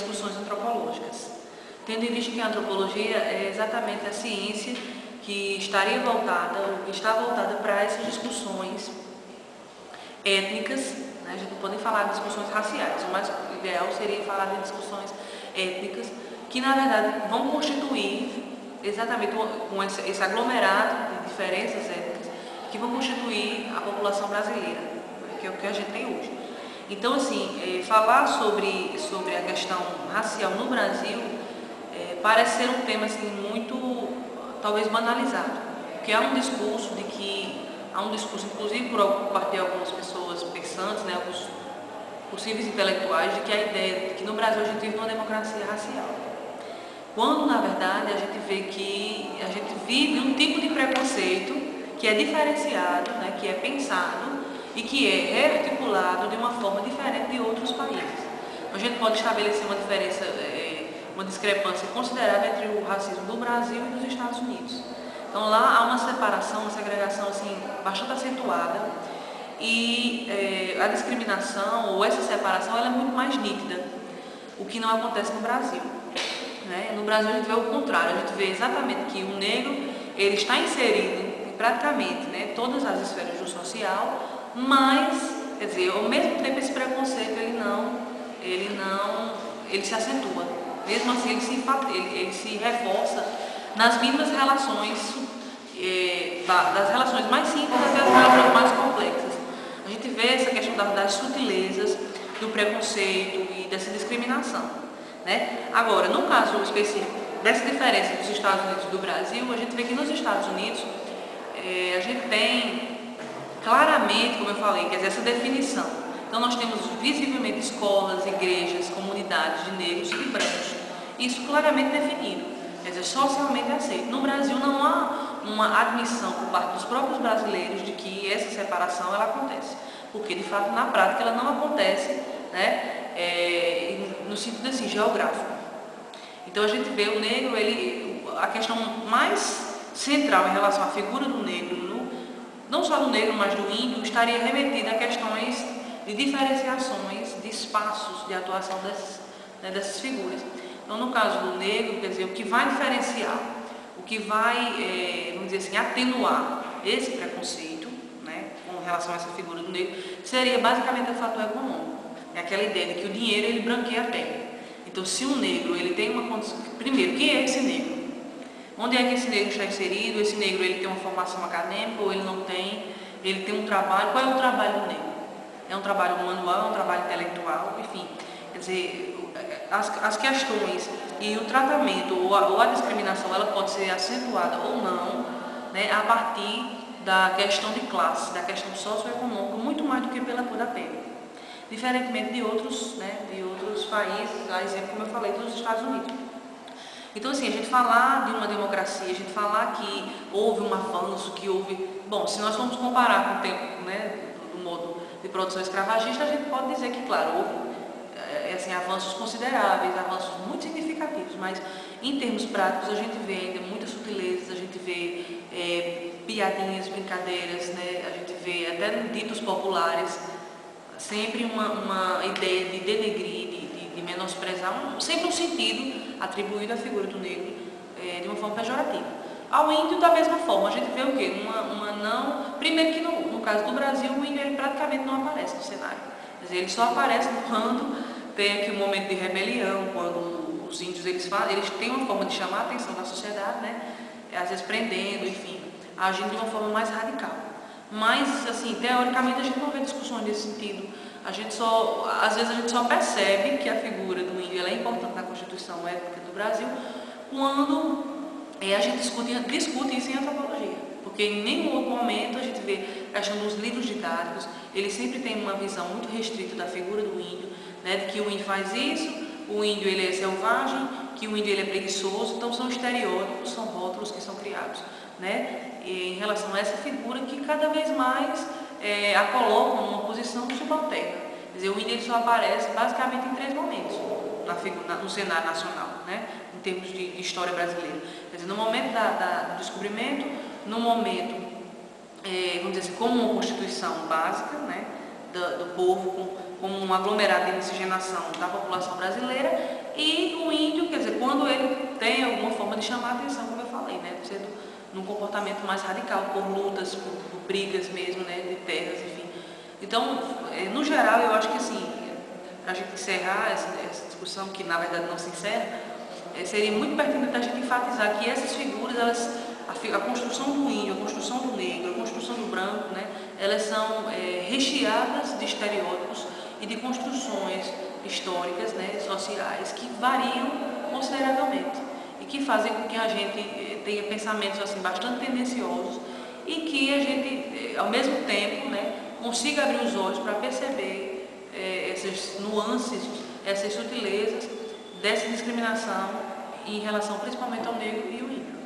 discussões antropológicas, tendo em vista que a antropologia é exatamente a ciência que estaria voltada, ou que está voltada para essas discussões étnicas, né? A gente não pode falar de discussões raciais, o mais ideal seria falar de discussões étnicas, que na verdade vão constituir exatamente com esse aglomerado de diferenças étnicas, que vão constituir a população brasileira, que é o que a gente tem hoje. Então, assim, falar sobre a questão racial no Brasil parece ser um tema assim, muito, talvez, banalizado, porque há um discurso inclusive por parte de algumas pessoas pensantes, né, alguns possíveis intelectuais, de que a ideia de que no Brasil a gente vive uma democracia racial. Quando, na verdade, a gente vê que a gente vive um tipo de preconceito que é diferenciado, né, que é pensado e que é rearticulado de uma forma diferente de outros países. A gente pode estabelecer uma diferença, uma discrepância considerável entre o racismo do Brasil e dos Estados Unidos. Então lá há uma separação, uma segregação assim, bastante acentuada e a discriminação ou essa separação ela é muito mais nítida, o que não acontece no Brasil. Né? No Brasil a gente vê o contrário, a gente vê exatamente que o negro ele está inserido em praticamente, né, todas as esferas do social, mas, quer dizer, ao mesmo tempo esse preconceito ele se acentua. Mesmo assim ele se reforça nas mínimas relações, das relações mais simples até as relações mais complexas. A gente vê essa questão das sutilezas, do preconceito e dessa discriminação. Né? Agora, no caso específico dessa diferença dos Estados Unidos e do Brasil, a gente vê que nos Estados Unidos a gente tem claramente, como eu falei, quer dizer, essa definição. Então nós temos visivelmente escolas, igrejas, comunidades de negros e brancos. Isso claramente definido, quer dizer, socialmente aceito. No Brasil não há uma admissão por parte dos próprios brasileiros de que essa separação ela acontece. Porque, de fato, na prática ela não acontece, né, no sentido assim, geográfico. Então a gente vê o negro, a questão mais central em relação à figura do negro, não só do negro, mas do índio, estaria remetida a questões de diferenciações de espaços de atuação dessas figuras. Então, no caso do negro, quer dizer, o que vai diferenciar, o que vai, vamos dizer assim, atenuar esse preconceito, né, com relação a essa figura do negro, seria basicamente o fator econômico. É aquela ideia de que o dinheiro ele branqueia a pele. Então, se o negro ele tem uma condição... Primeiro, quem é esse negro? Onde é que esse negro está inserido? Esse negro ele tem uma formação acadêmica ou ele não tem? Ele tem um trabalho? Qual é o trabalho do negro? É um trabalho manual, é um trabalho intelectual? Enfim, quer dizer, as questões e o tratamento ou a discriminação ela pode ser acentuada ou não, né, a partir da questão de classe, da questão socioeconômica, muito mais do que pela cor da pele. Diferentemente de outros, né, de outros países, a exemplo, como eu falei, dos Estados Unidos. Então, assim, a gente falar de uma democracia, a gente falar que houve um avanço, que houve... Bom, se nós formos comparar com o tempo, né, do modo de produção escravagista, a gente pode dizer que, claro, houve assim, avanços consideráveis, avanços muito significativos, mas em termos práticos a gente vê ainda muitas sutilezas, a gente vê piadinhas, brincadeiras, né, a gente vê até ditos populares, sempre uma ideia de denegrir, de menosprezar, sempre um sentido atribuído à figura do negro de uma forma pejorativa. Ao índio, da mesma forma, a gente vê o quê? Uma não... Primeiro que no caso do Brasil, o índio ele praticamente não aparece no cenário. Quer dizer, ele só aparece quando tem aqui um momento de rebelião, quando os índios eles têm uma forma de chamar a atenção da sociedade, né? Às vezes prendendo, enfim, agindo de uma forma mais radical. Mas, assim, teoricamente a gente não vê discussões nesse sentido. Às vezes a gente só percebe que a figura do índio ela é importante na Constituição Étnica do Brasil quando a gente discute isso em antropologia. Porque em nenhum outro momento a gente vê a questão dos livros didáticos, eles sempre têm uma visão muito restrita da figura do índio, né, de que o índio faz isso, o índio ele é selvagem, que o índio ele é preguiçoso, então são estereótipos, são rótulos que são criados, né, em relação a essa figura que cada vez mais a colocam numa posição subalterna. Quer dizer, o índio ele só aparece basicamente em 3 momentos no cenário nacional, né, em termos de história brasileira. Quer dizer, no momento do descobrimento, no momento, vamos dizer assim, como uma constituição básica, né, do povo, como um aglomerado de miscigenação da população brasileira, E o índio, quer dizer, quando ele tem alguma forma de chamar a atenção, como eu falei, né, sendo num comportamento mais radical, por lutas, por brigas mesmo, né, de terras, enfim. Então, no geral, eu acho que assim, para a gente encerrar essa discussão, que na verdade não se encerra, seria muito pertinente a gente enfatizar que essas figuras, a construção do índio, a construção do negro, a construção do branco, né, elas são recheadas de estereótipos e de construções históricas, né, sociais, que variam consideravelmente e que fazem com que a gente tenha pensamentos assim, bastante tendenciosos e que a gente, ao mesmo tempo, né, consiga abrir os olhos para perceber essas nuances, essas sutilezas dessa discriminação em relação principalmente ao negro e ao índio.